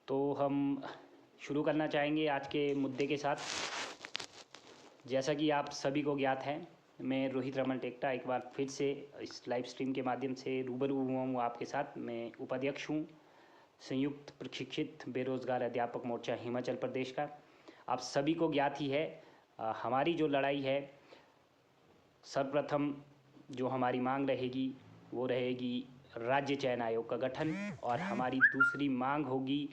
तो हम शुरू करना चाहेंगे आज के मुद्दे के साथ। जैसा कि आप सभी को ज्ञात है, मैं रोहित रमन टेक्टा एक बार फिर से इस लाइव स्ट्रीम के माध्यम से रूबरू हुआ हूँ आपके साथ। मैं उपाध्यक्ष हूँ संयुक्त प्रशिक्षित बेरोजगार अध्यापक मोर्चा हिमाचल प्रदेश का। आप सभी को ज्ञात ही है, हमारी जो लड़ाई है, सर्वप्रथम जो हमारी मांग रहेगी वो रहेगी राज्य चयन आयोग का गठन, और हमारी दूसरी मांग होगी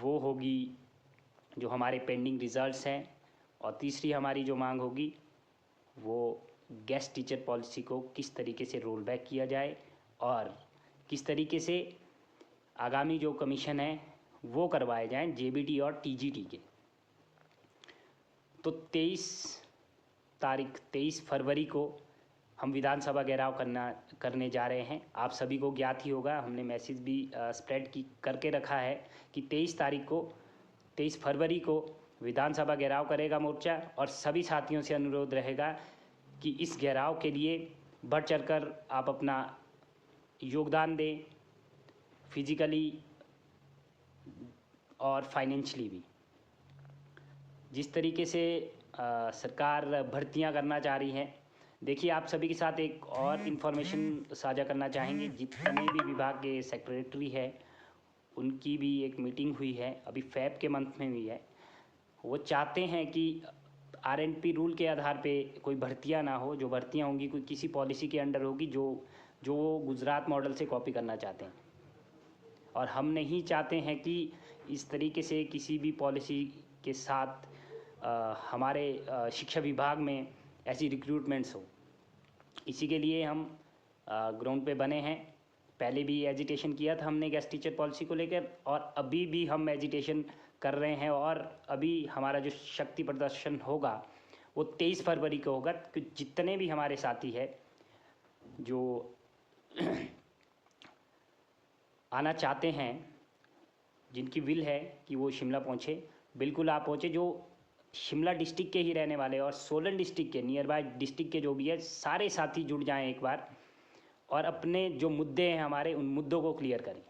वो होगी जो हमारे पेंडिंग रिजल्ट्स हैं, और तीसरी हमारी जो मांग होगी वो गेस्ट टीचर पॉलिसी को किस तरीके से रोल बैक किया जाए और किस तरीके से आगामी जो कमीशन है वो करवाए जाएं जेबीटी और टीजीटी के। तो 23 फरवरी को हम विधानसभा घेराव करने जा रहे हैं। आप सभी को ज्ञात ही होगा, हमने मैसेज भी स्प्रेड करके रखा है कि 23 फरवरी को विधानसभा घेराव करेगा मोर्चा, और सभी साथियों से अनुरोध रहेगा कि इस घेराव के लिए बढ़ चढ़कर आप अपना योगदान दें, फिजिकली और फाइनेंशियली भी। जिस तरीके से सरकार भर्तियां करना चाह रही है, देखिए आप सभी के साथ एक और इन्फॉर्मेशन साझा करना चाहेंगे। जितने भी विभाग के सेक्रेटरी है उनकी भी एक मीटिंग हुई है, अभी फैब के मंथ में हुई है। वो चाहते हैं कि आरएनपी रूल के आधार पे कोई भर्तियां ना हो, जो भर्तियां होंगी कोई किसी पॉलिसी के अंडर होगी जो वो गुजरात मॉडल से कॉपी करना चाहते हैं। और हम नहीं चाहते हैं कि इस तरीके से किसी भी पॉलिसी के साथ हमारे शिक्षा विभाग में ऐसी रिक्रूटमेंट्स हो। इसी के लिए हम ग्राउंड पे बने हैं। पहले भी एजिटेशन किया था हमने गेस्ट टीचर पॉलिसी को लेकर, और अभी भी हम एजिटेशन कर रहे हैं। और अभी हमारा जो शक्ति प्रदर्शन होगा वो 23 फरवरी को होगा। कि जितने भी हमारे साथी हैं जो आना चाहते हैं, जिनकी विल है कि वो शिमला पहुँचे, बिल्कुल आप पहुँचे। जो शिमला डिस्ट्रिक्ट के ही रहने वाले और सोलन डिस्ट्रिक्ट के नियर बाय डिस्ट्रिक्ट के जो भी है, सारे साथी जुड़ जाएं एक बार, और अपने जो मुद्दे हैं हमारे, उन मुद्दों को क्लियर करें।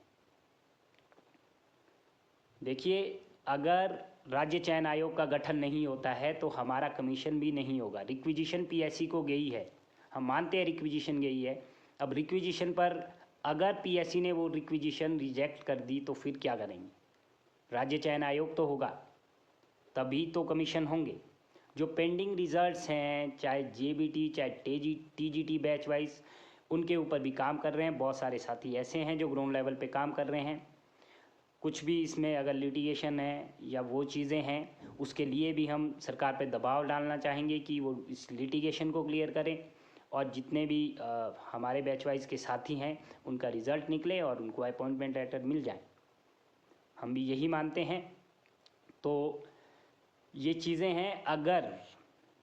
देखिए, अगर राज्य चयन आयोग का गठन नहीं होता है तो हमारा कमीशन भी नहीं होगा। रिक्विजिशन पीएससी को गई है, हम मानते हैं रिक्विजिशन गई है। अब रिक्विजिशन पर अगर पीएससी ने वो रिक्विजिशन रिजेक्ट कर दी तो फिर क्या करेंगे? राज्य चयन आयोग तो होगा, तभी तो कमीशन होंगे। जो पेंडिंग रिजल्ट्स हैं, चाहे जेबीटी चाहे टीजीटी बैच वाइज, उनके ऊपर भी काम कर रहे हैं। बहुत सारे साथी ऐसे हैं जो ग्राउंड लेवल पे काम कर रहे हैं। कुछ भी इसमें अगर लिटिगेशन है या वो चीज़ें हैं, उसके लिए भी हम सरकार पे दबाव डालना चाहेंगे कि वो इस लिटिगेशन को क्लियर करें, और जितने भी हमारे बैच वाइज के साथी हैं उनका रिज़ल्ट निकले और उनको अपॉइंटमेंट लेटर मिल जाए। हम भी यही मानते हैं। तो ये चीज़ें हैं। अगर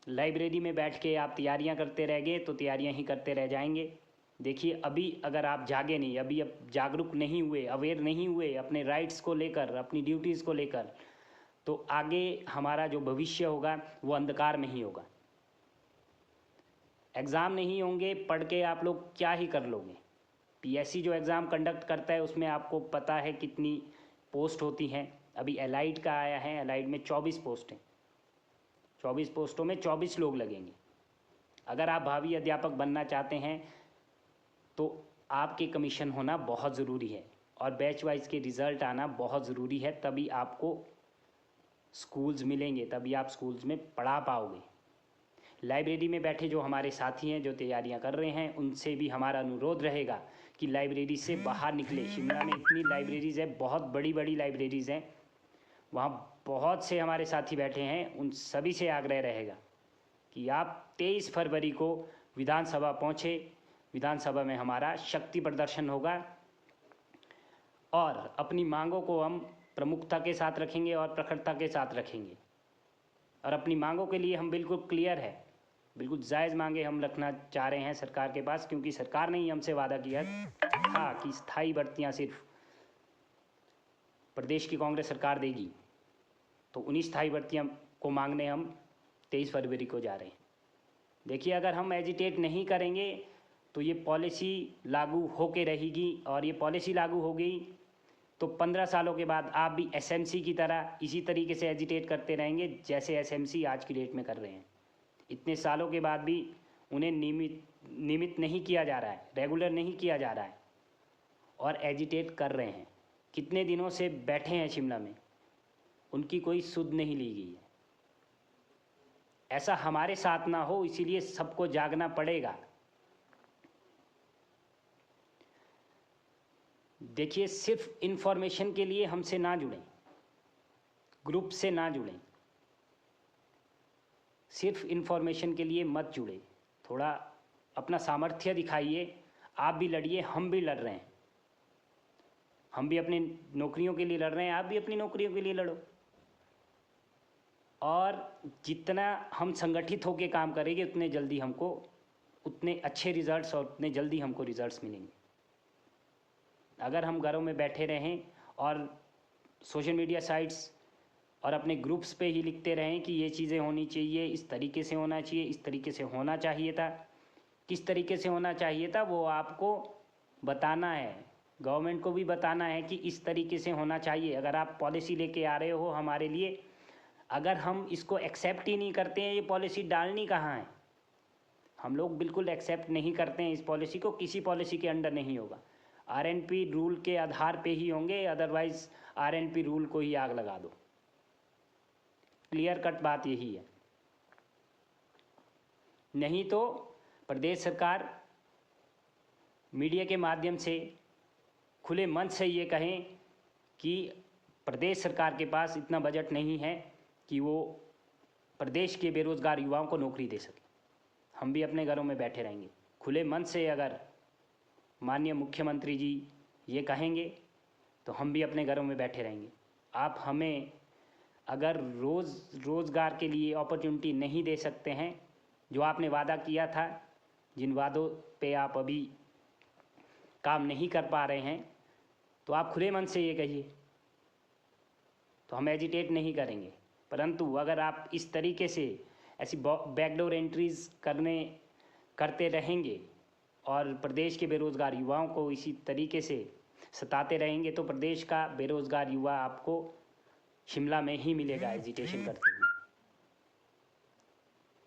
लाइब्रेरी में बैठ के आप तैयारियां करते रह गए तो तैयारियां ही करते रह जाएंगे। देखिए, अभी अगर आप जागे नहीं, अभी अब जागरूक नहीं हुए, अवेयर नहीं हुए अपने राइट्स को लेकर, अपनी ड्यूटीज़ को लेकर, तो आगे हमारा जो भविष्य होगा वो अंधकार में ही होगा। एग्ज़ाम नहीं होंगे, पढ़ के आप लोग क्या ही कर लोगे? पीएससी जो एग्ज़ाम कंडक्ट करता है उसमें आपको पता है कितनी पोस्ट होती हैं। अभी एलाइड का आया है, एलाइड में 24 पोस्ट हैं। 24 पोस्टों में 24 लोग लगेंगे। अगर आप भावी अध्यापक बनना चाहते हैं तो आपके कमीशन होना बहुत ज़रूरी है, और बैच वाइज के रिज़ल्ट आना बहुत ज़रूरी है। तभी आपको स्कूल्स मिलेंगे, तभी आप स्कूल्स में पढ़ा पाओगे। लाइब्रेरी में बैठे जो हमारे साथी हैं जो तैयारियां कर रहे हैं, उनसे भी हमारा अनुरोध रहेगा कि लाइब्रेरी से बाहर निकले। शिमला में इतनी लाइब्रेरीज़ है, बहुत बड़ी बड़ी लाइब्रेरीज़ हैं, वहाँ बहुत से हमारे साथी बैठे हैं। उन सभी से आग्रह रहेगा कि आप 23 फरवरी को विधानसभा पहुँचे। विधानसभा में हमारा शक्ति प्रदर्शन होगा, और अपनी मांगों को हम प्रमुखता के साथ रखेंगे और प्रखरता के साथ रखेंगे। और अपनी मांगों के लिए हम बिल्कुल क्लियर है, बिल्कुल जायज़ मांगे हम रखना चाह रहे हैं सरकार के पास, क्योंकि सरकार ने ही हमसे वादा किया था कि स्थायी भर्तियाँ सिर्फ प्रदेश की कांग्रेस सरकार देगी। तो उन्हीं स्थायी भर्तियाँ को मांगने हम 23 फरवरी को जा रहे हैं। देखिए, अगर हम एजिटेट नहीं करेंगे तो ये पॉलिसी लागू होके रहेगी, और ये पॉलिसी लागू हो गई तो 15 सालों के बाद आप भी एसएमसी की तरह इसी तरीके से एजिटेट करते रहेंगे जैसे एसएमसी आज की डेट में कर रहे हैं। इतने सालों के बाद भी उन्हें नियमित नहीं किया जा रहा है, रेगुलर नहीं किया जा रहा है और एजिटेट कर रहे हैं। कितने दिनों से बैठे हैं शिमला में, उनकी कोई सुध नहीं ली गई है। ऐसा हमारे साथ ना हो, इसीलिए सबको जागना पड़ेगा। देखिए, सिर्फ इन्फॉर्मेशन के लिए हमसे ना जुड़ें, ग्रुप से ना जुड़ें, सिर्फ इन्फॉर्मेशन के लिए मत जुड़े। थोड़ा अपना सामर्थ्य दिखाइए। आप भी लड़िए, हम भी लड़ रहे हैं, हम भी अपनी नौकरियों के लिए लड़ रहे हैं, आप भी अपनी नौकरियों के लिए लड़ो। और जितना हम संगठित होकर काम करेंगे उतने जल्दी हमको उतने अच्छे रिजल्ट्स और उतने जल्दी हमको रिजल्ट्स मिलेंगे। अगर हम घरों में बैठे रहें और सोशल मीडिया साइट्स और अपने ग्रुप्स पे ही लिखते रहें कि ये चीज़ें होनी चाहिए, इस तरीके से होना चाहिए, इस तरीके से होना चाहिए था, किस तरीके से होना चाहिए था वो आपको बताना है, गवर्नमेंट को भी बताना है कि इस तरीके से होना चाहिए। अगर आप पॉलिसी लेके आ रहे हो हमारे लिए, अगर हम इसको एक्सेप्ट ही नहीं करते हैं, ये पॉलिसी डालनी कहाँ है? हम लोग बिल्कुल एक्सेप्ट नहीं करते हैं इस पॉलिसी को, किसी पॉलिसी के अंडर नहीं होगा। आरएनपी रूल के आधार पे ही होंगे, अदरवाइज आरएनपी रूल को ही आग लगा दो। क्लियर कट बात यही है। नहीं तो प्रदेश सरकार मीडिया के माध्यम से खुले मन से ये कहें कि प्रदेश सरकार के पास इतना बजट नहीं है कि वो प्रदेश के बेरोजगार युवाओं को नौकरी दे सके। हम भी अपने घरों में बैठे रहेंगे। खुले मन से अगर माननीय मुख्यमंत्री जी ये कहेंगे तो हम भी अपने घरों में बैठे रहेंगे। आप हमें अगर रोज़गार के लिए अपॉर्चुनिटी नहीं दे सकते हैं, जो आपने वादा किया था, जिन वादों पे आप अभी काम नहीं कर पा रहे हैं, तो आप खुले मन से ये कहिए, तो हम एजिटेट नहीं करेंगे। परंतु अगर आप इस तरीके से ऐसी बैकडोर एंट्रीज करते रहेंगे और प्रदेश के बेरोज़गार युवाओं को इसी तरीके से सताते रहेंगे, तो प्रदेश का बेरोज़गार युवा आपको शिमला में ही मिलेगा एजिटेशन करते हुए।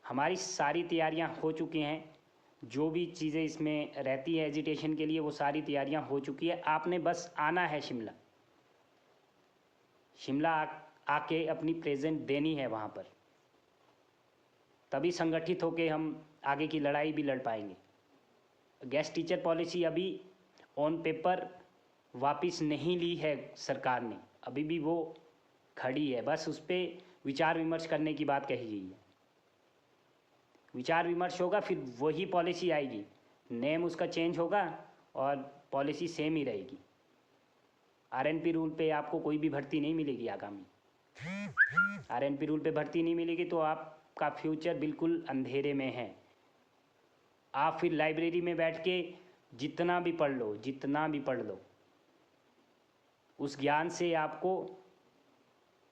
हमारी सारी तैयारियां हो चुकी हैं, जो भी चीज़ें इसमें रहती है एजिटेशन के लिए वो सारी तैयारियां हो चुकी है। आपने बस आना है शिमला आके अपनी प्रेजेंट देनी है वहाँ पर, तभी संगठित होके हम आगे की लड़ाई भी लड़ पाएंगे। गेस्ट टीचर पॉलिसी अभी ऑन पेपर वापस नहीं ली है सरकार ने, अभी भी वो खड़ी है, बस उस पर विचार विमर्श करने की बात कही गई है। विचार विमर्श होगा, फिर वही पॉलिसी आएगी, नेम उसका चेंज होगा और पॉलिसी सेम ही रहेगी। आरएनपी रूल पे आपको कोई भी भर्ती नहीं मिलेगी आगामी। आरएनपी रूल पे भर्ती नहीं मिलेगी तो आपका फ्यूचर बिल्कुल अंधेरे में है। आप फिर लाइब्रेरी में बैठ के जितना भी पढ़ लो, उस ज्ञान से आपको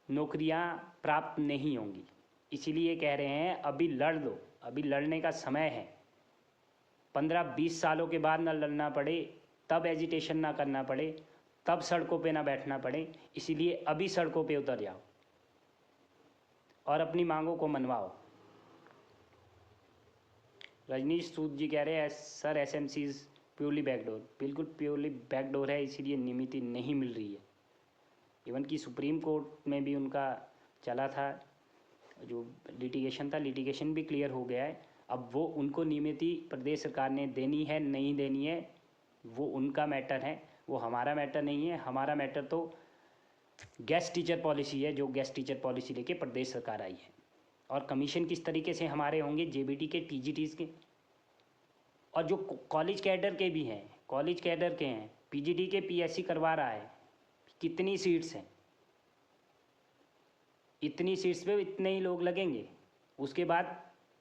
नौकरियां प्राप्त नहीं होंगी। इसीलिए कह रहे हैं अभी लड़ लो, अभी लड़ने का समय है। 15-20 सालों के बाद ना लड़ना पड़े, तब एजिटेशन ना करना पड़े, तब सड़कों पे ना बैठना पड़े। इसीलिए अभी सड़कों पे उतर जाओ और अपनी मांगों को मनवाओ। रजनीश सूद जी कह रहे हैं sir SMC is purely backdoor. बिल्कुल प्योरली बैकडोर है, इसीलिए नियमिति नहीं मिल रही है। इवन कि सुप्रीम कोर्ट में भी उनका चला था, जो लिटिगेशन था, लिटिगेशन भी क्लियर हो गया है। अब वो उनको नियमिति प्रदेश सरकार ने देनी है नहीं देनी है वो उनका मैटर है, वो हमारा मैटर नहीं है। हमारा मैटर तो गेस्ट टीचर पॉलिसी है, जो गेस्ट टीचर पॉलिसी लेके प्रदेश सरकार आई है। और कमीशन किस तरीके से हमारे होंगे, जेबीटी के, टीजीटीज़ के, और जो कॉलेज कैडर के भी हैं, कॉलेज कैडर के हैं, पीजीडी के पीएससी करवा रहा है। कितनी सीट्स हैं, इतनी सीट्स पे इतने ही लोग लगेंगे। उसके बाद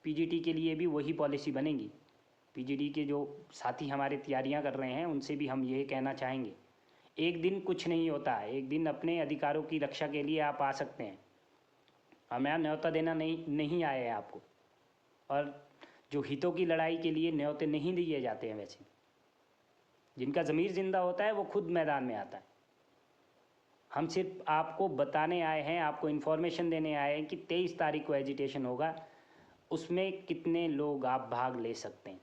पीजीटी के लिए भी वही पॉलिसी बनेगी। पीजीडी के जो साथी हमारे तैयारियां कर रहे हैं उनसे भी हम ये कहना चाहेंगे, एक दिन कुछ नहीं होता है, एक दिन अपने अधिकारों की रक्षा के लिए आप आ सकते हैं। हम यहाँ न्योता देना नहीं आए हैं आपको, और जो हितों की लड़ाई के लिए न्योते नहीं दिए जाते हैं, वैसे जिनका ज़मीर ज़िंदा होता है वो खुद मैदान में आता है। हम सिर्फ आपको बताने आए हैं, आपको इन्फॉर्मेशन देने आए हैं कि 23 तारीख को एजिटेशन होगा, उसमें कितने लोग आप भाग ले सकते हैं।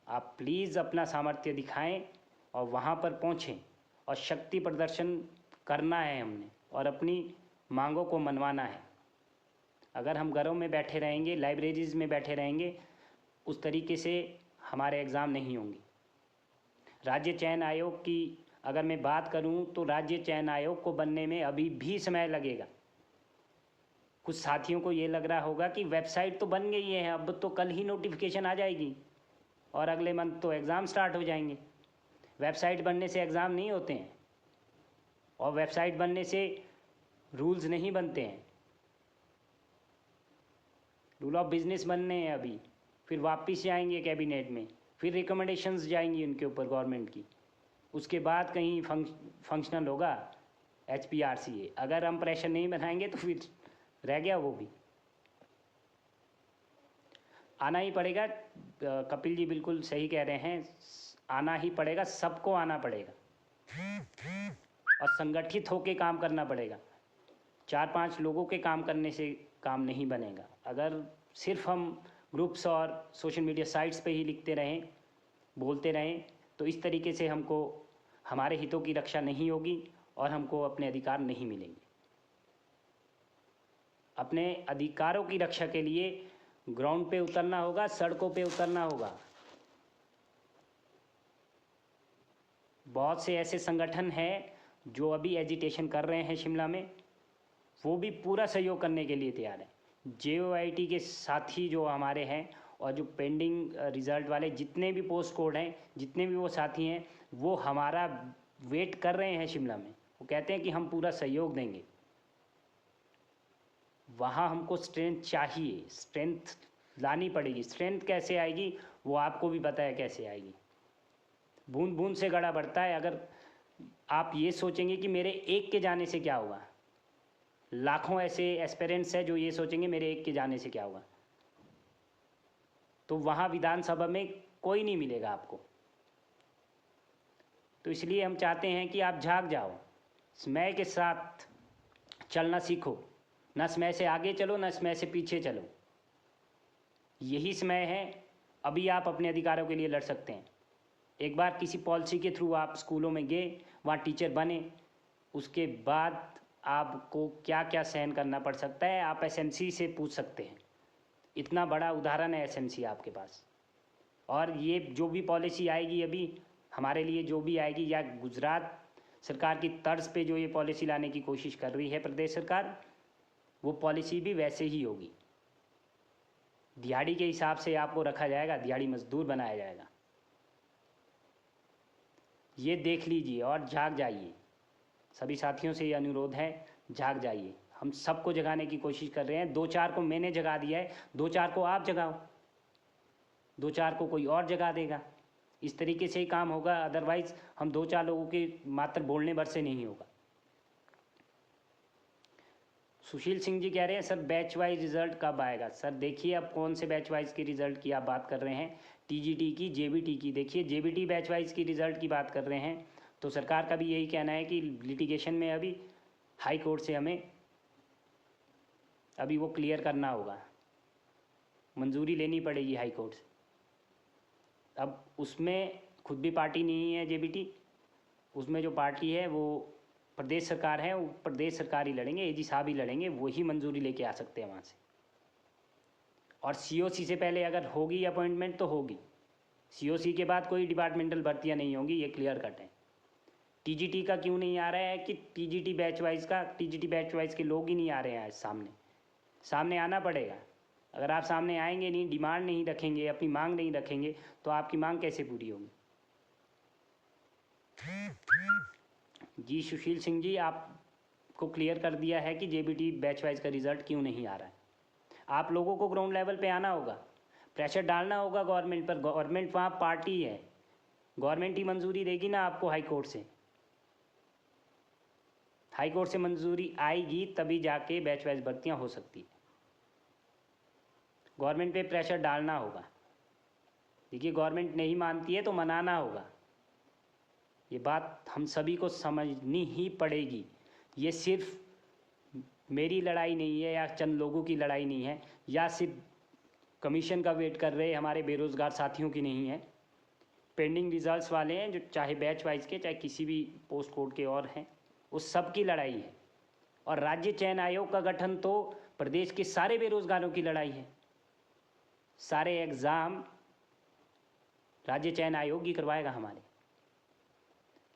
आप प्लीज़ अपना सामर्थ्य दिखाएं और वहाँ पर पहुँचें और शक्ति प्रदर्शन करना है हमने और अपनी मांगों को मनवाना है। अगर हम घरों में बैठे रहेंगे, लाइब्रेरीज़ में बैठे रहेंगे, उस तरीके से हमारे एग्ज़ाम नहीं होंगे। राज्य चयन आयोग की अगर मैं बात करूं तो राज्य चयन आयोग को बनने में अभी भी समय लगेगा। कुछ साथियों को ये लग रहा होगा कि वेबसाइट तो बन गई है, अब तो कल ही नोटिफिकेशन आ जाएगी और अगले मंथ तो एग्ज़ाम स्टार्ट हो जाएंगे। वेबसाइट बनने से एग्ज़ाम नहीं होते हैं और वेबसाइट बनने से रूल्स नहीं बनते हैं। रूल ऑफ बिजनेस बनने हैं अभी, फिर वापस जाएंगे कैबिनेट में, फिर रिकमेंडेशंस जाएंगी उनके ऊपर गवर्नमेंट की, उसके बाद कहीं फंक्शनल होगा HPRCA। अगर हम प्रेशर नहीं बनाएंगे तो फिर रह गया वो भी। आना ही पड़ेगा, कपिल जी बिल्कुल सही कह रहे हैं, आना ही पड़ेगा, सबको आना पड़ेगा और संगठित होकर काम करना पड़ेगा। 4-5 लोगों के काम करने से काम नहीं बनेगा। अगर सिर्फ हम ग्रुप्स और सोशल मीडिया साइट्स पे ही लिखते रहें, बोलते रहें, तो इस तरीके से हमको हमारे हितों की रक्षा नहीं होगी और हमको अपने अधिकार नहीं मिलेंगे। अपने अधिकारों की रक्षा के लिए ग्राउंड पे उतरना होगा, सड़कों पे उतरना होगा। बहुत से ऐसे संगठन हैं जो अभी एजिटेशन कर रहे हैं शिमला में, वो भी पूरा सहयोग करने के लिए तैयार है। JOIT के साथी जो हमारे हैं और जो पेंडिंग रिज़ल्ट वाले जितने भी पोस्ट कोड हैं, जितने भी वो साथी हैं, वो हमारा वेट कर रहे हैं शिमला में। वो कहते हैं कि हम पूरा सहयोग देंगे। वहाँ हमको स्ट्रेंथ चाहिए, स्ट्रेंथ लानी पड़ेगी। स्ट्रेंथ कैसे आएगी वो आपको भी पता है कैसे आएगी। बूंद बूंद से घड़ा बढ़ता है। अगर आप ये सोचेंगे कि मेरे एक के जाने से क्या होगा, लाखों ऐसे एस्पिरेंट्स हैं जो ये सोचेंगे मेरे एक के जाने से क्या होगा, तो वहाँ विधानसभा में कोई नहीं मिलेगा आपको। तो इसलिए हम चाहते हैं कि आप जाग जाओ, समय के साथ चलना सीखो, ना समय से आगे चलो ना समय से पीछे चलो। यही समय है, अभी आप अपने अधिकारों के लिए लड़ सकते हैं। एक बार किसी पॉलिसी के थ्रू आप स्कूलों में गए, वहाँ टीचर बने, उसके बाद आपको क्या क्या सहन करना पड़ सकता है आप SMC से पूछ सकते हैं। इतना बड़ा उदाहरण है SMC आपके पास। और ये जो भी पॉलिसी आएगी अभी हमारे लिए, जो भी आएगी, या गुजरात सरकार की तर्ज पे जो ये पॉलिसी लाने की कोशिश कर रही है प्रदेश सरकार, वो पॉलिसी भी वैसे ही होगी। दिहाड़ी के हिसाब से आपको रखा जाएगा, दिहाड़ी मजदूर बनाया जाएगा। ये देख लीजिए और जाग जाइए। सभी साथियों से ये अनुरोध है, जाग जाइए। हम सबको जगाने की कोशिश कर रहे हैं। 2-4 को मैंने जगा दिया है, 2-4 को आप जगाओ, 2-4 को कोई और जगा देगा। इस तरीके से ही काम होगा। अदरवाइज हम 2-4 लोगों के मात्र बोलने भर से नहीं होगा। सुशील सिंह जी कह रहे हैं सर बैच वाइज रिजल्ट कब आएगा। सर देखिए अब कौन से बैच वाइज की रिजल्ट की आप बात कर रहे हैं, TGT की, JBT की। देखिए JBT बैच वाइज की रिजल्ट की बात कर रहे हैं तो सरकार का भी यही कहना है कि लिटिगेशन में अभी हाई कोर्ट से हमें अभी वो क्लियर करना होगा, मंजूरी लेनी पड़ेगी हाई कोर्ट से। अब उसमें खुद भी पार्टी नहीं है JBT, उसमें जो पार्टी है वो प्रदेश सरकार है, वो प्रदेश सरकार ही लड़ेंगे, AG साहब ही लड़ेंगे, वही मंजूरी लेके आ सकते हैं वहाँ से। और COC से पहले अगर होगी अपॉइंटमेंट तो होगी, COC के बाद कोई डिपार्टमेंटल भर्तियाँ नहीं होंगी, ये क्लियर कट है। TGT का क्यों नहीं आ रहा है कि TGT बैच वाइज के लोग ही नहीं आ रहे हैं आज सामने आना पड़ेगा। अगर आप सामने आएंगे नहीं, डिमांड नहीं रखेंगे, अपनी मांग नहीं रखेंगे, तो आपकी मांग कैसे पूरी होगी। जी सुशील सिंह जी, आपको क्लियर कर दिया है कि JBT बैच वाइज का रिजल्ट क्यों नहीं आ रहा है। आप लोगों को ग्राउंड लेवल पे आना होगा, प्रेशर डालना होगा गवर्नमेंट पर। गवर्नमेंट वहाँ पार्टी है, गवर्नमेंट ही मंजूरी देगी ना आपको हाई कोर्ट से। हाई कोर्ट से मंजूरी आएगी तभी जाके बैच वाइज भर्तियाँ हो सकती है। गवर्नमेंट पे प्रेशर डालना होगा। देखिए गवर्नमेंट नहीं मानती है तो मनाना होगा। ये बात हम सभी को समझनी ही पड़ेगी। ये सिर्फ मेरी लड़ाई नहीं है या चंद लोगों की लड़ाई नहीं है, या सिर्फ कमीशन का वेट कर रहे हमारे बेरोज़गार साथियों की नहीं है। पेंडिंग रिजल्ट्स वाले हैं जो चाहे बैच वाइज के चाहे किसी भी पोस्ट कोड के और हैं, उस सब की लड़ाई है। और राज्य चयन आयोग का गठन तो प्रदेश के सारे बेरोजगारों की लड़ाई है। सारे एग्ज़ाम राज्य चयन आयोग ही करवाएगा हमारे।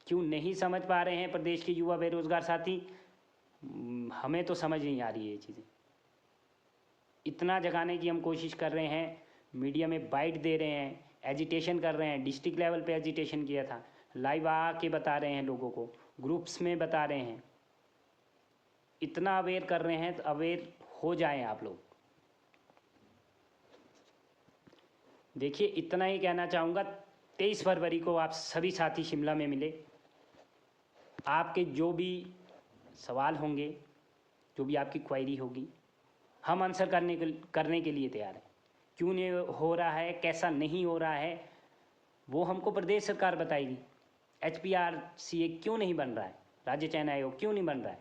क्यों नहीं समझ पा रहे हैं प्रदेश के युवा बेरोजगार साथी? हमें तो समझ नहीं आ रही है ये चीज़ें। इतना जगाने की हम कोशिश कर रहे हैं, मीडिया में बाइट दे रहे हैं, एजिटेशन कर रहे हैं। डिस्ट्रिक्ट लेवल पे एजिटेशन किया था, लाइव आके बता रहे हैं लोगों को, ग्रुप्स में बता रहे हैं। इतना अवेयर कर रहे हैं तो अवेयर हो जाएं आप लोग। देखिए, इतना ही कहना चाहूँगा। 23 फरवरी को आप सभी साथी शिमला में मिले। आपके जो भी सवाल होंगे, जो भी आपकी क्वेरी होगी, हम आंसर करने के लिए तैयार हैं। क्यों नहीं हो रहा है, कैसा नहीं हो रहा है, वो हमको प्रदेश सरकार बताएगी। HPRCA क्यों नहीं बन रहा है, राज्य चयन आयोग क्यों नहीं बन रहा है,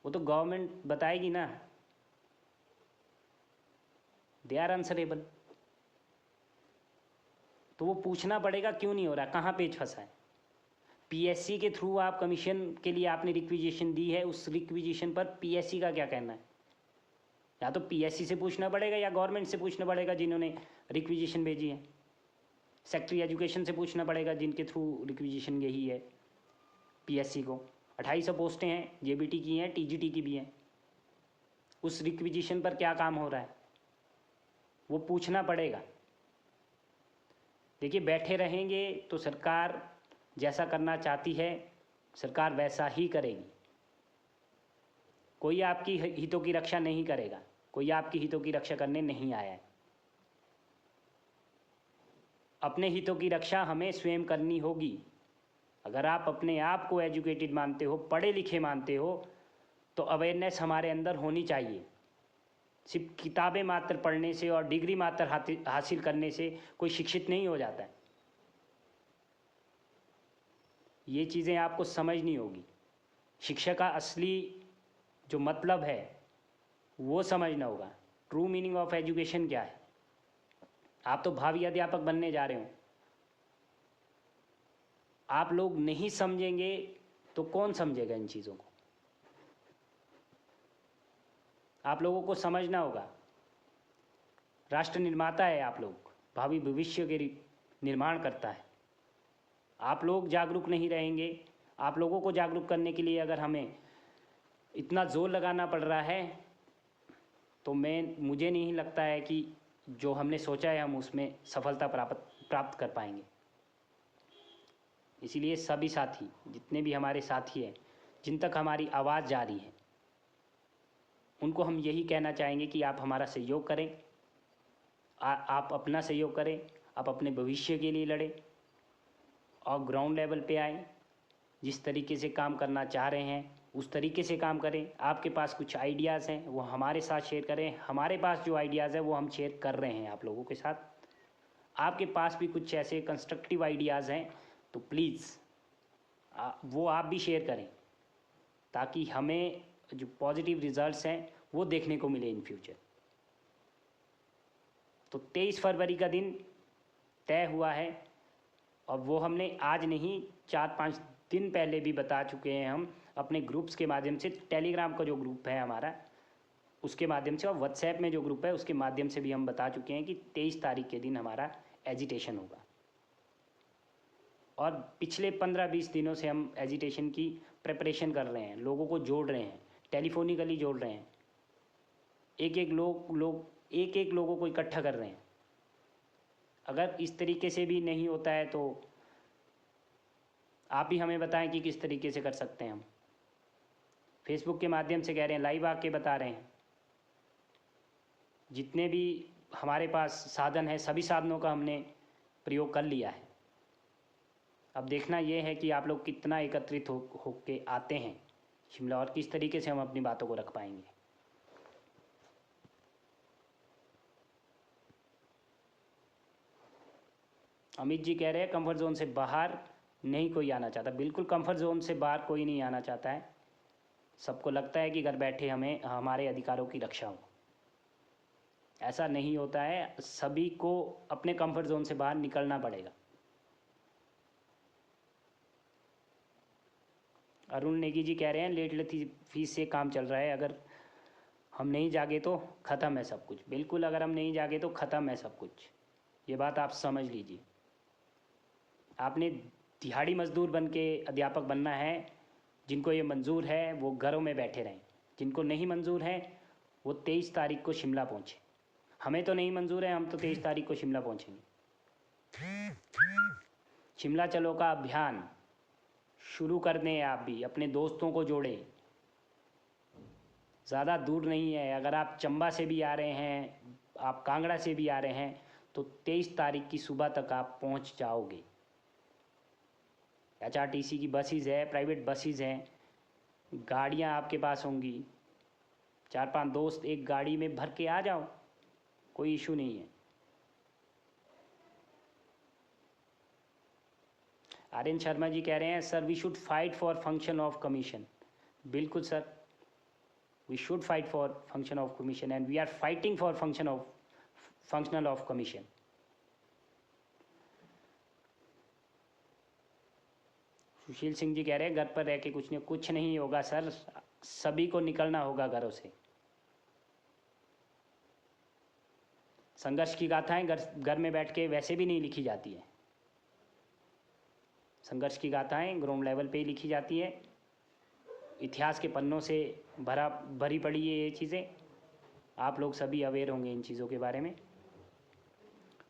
वो तो गवर्नमेंट बताएगी ना। They are answerable. तो वो पूछना पड़ेगा क्यों नहीं हो रहा, कहाँ पेच फंसा है। PSC के थ्रू आप कमीशन के लिए आपने रिक्विजिशन दी है, उस रिक्विजिशन पर PSC का क्या कहना है? या तो PSC से पूछना पड़ेगा या गवर्नमेंट से पूछना पड़ेगा जिन्होंने रिक्विजिशन भेजी है। सेक्रेटरी एजुकेशन से पूछना पड़ेगा जिनके थ्रू रिक्विजिशन गई है PSC को। 2800 पोस्टें हैं, JBT की हैं, TGT की भी हैं। उस रिक्विजिशन पर क्या काम हो रहा है, वो पूछना पड़ेगा। देखिए, बैठे रहेंगे तो सरकार जैसा करना चाहती है सरकार वैसा ही करेगी। कोई आपकी हितों की रक्षा नहीं करेगा, कोई आपकी हितों की रक्षा करने नहीं आया है। अपने हितों की रक्षा हमें स्वयं करनी होगी। अगर आप अपने आप को एजुकेटेड मानते हो, पढ़े लिखे मानते हो, तो अवेयरनेस हमारे अंदर होनी चाहिए। सिर्फ किताबें मात्र पढ़ने से और डिग्री मात्र हासिल करने से कोई शिक्षित नहीं हो जाता है। ये चीज़ें आपको समझनी होगी। शिक्षा का असली जो मतलब है वो समझना होगा। ट्रू मीनिंग ऑफ एजुकेशन क्या है। आप तो भावी अध्यापक बनने जा रहे हो, आप लोग नहीं समझेंगे तो कौन समझेगा इन चीज़ों को? आप लोगों को समझना होगा। राष्ट्र निर्माता है आप लोग, भावी भविष्य के निर्माण करता है। आप लोग जागरूक नहीं रहेंगे। आप लोगों को जागरूक करने के लिए अगर हमें इतना जोर लगाना पड़ रहा है तो मुझे नहीं लगता है कि जो हमने सोचा है हम उसमें सफलता प्राप्त कर पाएंगे। इसीलिए सभी साथी, जितने भी हमारे साथी हैं, जिन तक हमारी आवाज़ जा रही है, उनको हम यही कहना चाहेंगे कि आप हमारा सहयोग करें। आप अपना सहयोग करें, आप अपने भविष्य के लिए लड़ें और ग्राउंड लेवल पे आएँ। जिस तरीके से काम करना चाह रहे हैं उस तरीके से काम करें। आपके पास कुछ आइडियाज़ हैं वो हमारे साथ शेयर करें। हमारे पास जो आइडियाज़ है वो हम शेयर कर रहे हैं आप लोगों के साथ। आपके पास भी कुछ ऐसे कंस्ट्रक्टिव आइडियाज़ हैं तो प्लीज़ वो आप भी शेयर करें, ताकि हमें जो पॉजिटिव रिजल्ट्स हैं वो देखने को मिले इन फ्यूचर। तो 23 फरवरी का दिन तय हुआ है और वो हमने आज नहीं 4-5 दिन पहले भी बता चुके हैं हम अपने ग्रुप्स के माध्यम से। टेलीग्राम का जो ग्रुप है हमारा उसके माध्यम से और व्हाट्सएप में जो ग्रुप है उसके माध्यम से भी हम बता चुके हैं कि 23 तारीख के दिन हमारा एजिटेशन होगा। और पिछले 15-20 दिनों से हम एजिटेशन की प्रिपरेशन कर रहे हैं, लोगों को जोड़ रहे हैं, टेलीफोनिकली जोड़ रहे हैं, एक एक लोगों को इकट्ठा कर रहे हैं। अगर इस तरीके से भी नहीं होता है तो आप ही हमें बताएं कि किस तरीके से कर सकते हैं हम। फेसबुक के माध्यम से कह रहे हैं, लाइव आके बता रहे हैं। जितने भी हमारे पास साधन है सभी साधनों का हमने प्रयोग कर लिया है। अब देखना ये है कि आप लोग कितना एकत्रित होके आते हैं शिमला और किस तरीके से हम अपनी बातों को रख पाएंगे। अमित जी कह रहे हैं कंफर्ट जोन से बाहर नहीं कोई आना चाहता, बिल्कुल कंफर्ट जोन से बाहर कोई नहीं आना चाहता है। सबको लगता है कि घर बैठे हमें हमारे अधिकारों की रक्षा हो। ऐसा नहीं होता है, सभी को अपने कंफर्ट जोन से बाहर निकलना पड़ेगा। अरुण नेगी जी कह रहे हैं लेट लती फीस से काम चल रहा है, अगर हम नहीं जागे तो ख़त्म है सब कुछ। बिल्कुल, अगर हम नहीं जागे तो ख़त्म है सब कुछ, ये बात आप समझ लीजिए। आपने दिहाड़ी मजदूर बन के अध्यापक बनना है। जिनको ये मंजूर है वो घरों में बैठे रहें, जिनको नहीं मंजूर है वो 23 तारीख को शिमला पहुँचे। हमें तो नहीं मंजूर है, हम तो 23 तारीख को शिमला पहुँचेंगे। शिमला चलो का अभियान शुरू कर दें, आप भी अपने दोस्तों को जोड़ें। ज़्यादा दूर नहीं है, अगर आप चंबा से भी आ रहे हैं, आप कांगड़ा से भी आ रहे हैं, तो 23 तारीख की सुबह तक आप पहुंच जाओगे। HRTC की बसेस है, प्राइवेट बसेस हैं, गाड़ियां आपके पास होंगी। 4-5 दोस्त एक गाड़ी में भर के आ जाओ, कोई इशू नहीं है। आर्यन शर्मा जी कह रहे हैं sir we should fight for function of commission. बिल्कुल sir, we should fight for function of commission and we are fighting for functional of commission. Sushil Singh ji कह रहे हैं घर पर रह के कुछ नहीं होगा सर, सभी को निकलना होगा घरों से। संघर्ष की गाथाएं घर में बैठ के वैसे भी नहीं लिखी जाती है। संघर्ष की गाथाएं ग्राउंड लेवल पे ही लिखी जाती है। इतिहास के पन्नों से भरी पड़ी है ये चीज़ें। आप लोग सभी अवेयर होंगे इन चीज़ों के बारे में।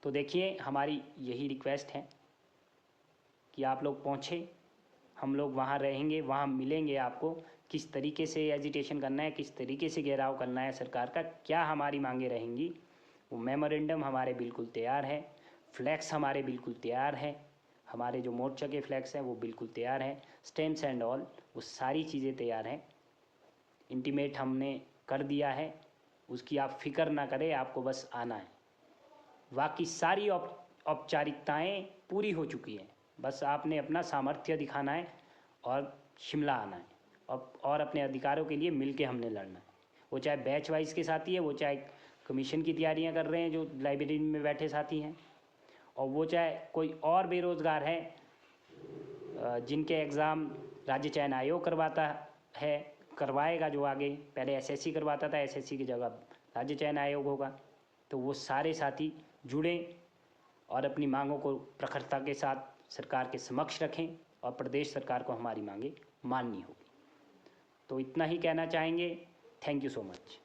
तो देखिए, हमारी यही रिक्वेस्ट है कि आप लोग पहुँचें, हम लोग वहाँ रहेंगे, वहाँ मिलेंगे आपको। किस तरीके से एजिटेशन करना है, किस तरीके से घेराव करना है सरकार का, क्या हमारी मांगे रहेंगी, वो मेमोरेंडम हमारे बिल्कुल तैयार है। फ्लैक्स हमारे बिल्कुल तैयार है, हमारे जो मोर्चा के फ्लैक्स हैं वो बिल्कुल तैयार हैं। स्टेम्स एंड ऑल, वो सारी चीज़ें तैयार हैं। इंटीमेट हमने कर दिया है, उसकी आप फिक्र ना करें, आपको बस आना है। बाकी सारी औपचारिकताएँ पूरी हो चुकी हैं, बस आपने अपना सामर्थ्य दिखाना है और शिमला आना है और अपने अधिकारों के लिए मिल के हमने लड़ना है। वो चाहे बैच वाइज के साथी है, वो चाहे कमीशन की तैयारियां कर रहे हैं जो लाइब्रेरी में बैठे साथी हैं, और वो चाहे कोई और बेरोज़गार है जिनके एग्ज़ाम राज्य चयन आयोग करवाएगा, जो आगे पहले SSC करवाता था, SSC की जगह राज्य चयन आयोग होगा। तो वो सारे साथी जुड़ें और अपनी मांगों को प्रखरता के साथ सरकार के समक्ष रखें और प्रदेश सरकार को हमारी मांगे माननी होगी। तो इतना ही कहना चाहेंगे। Thank you so much.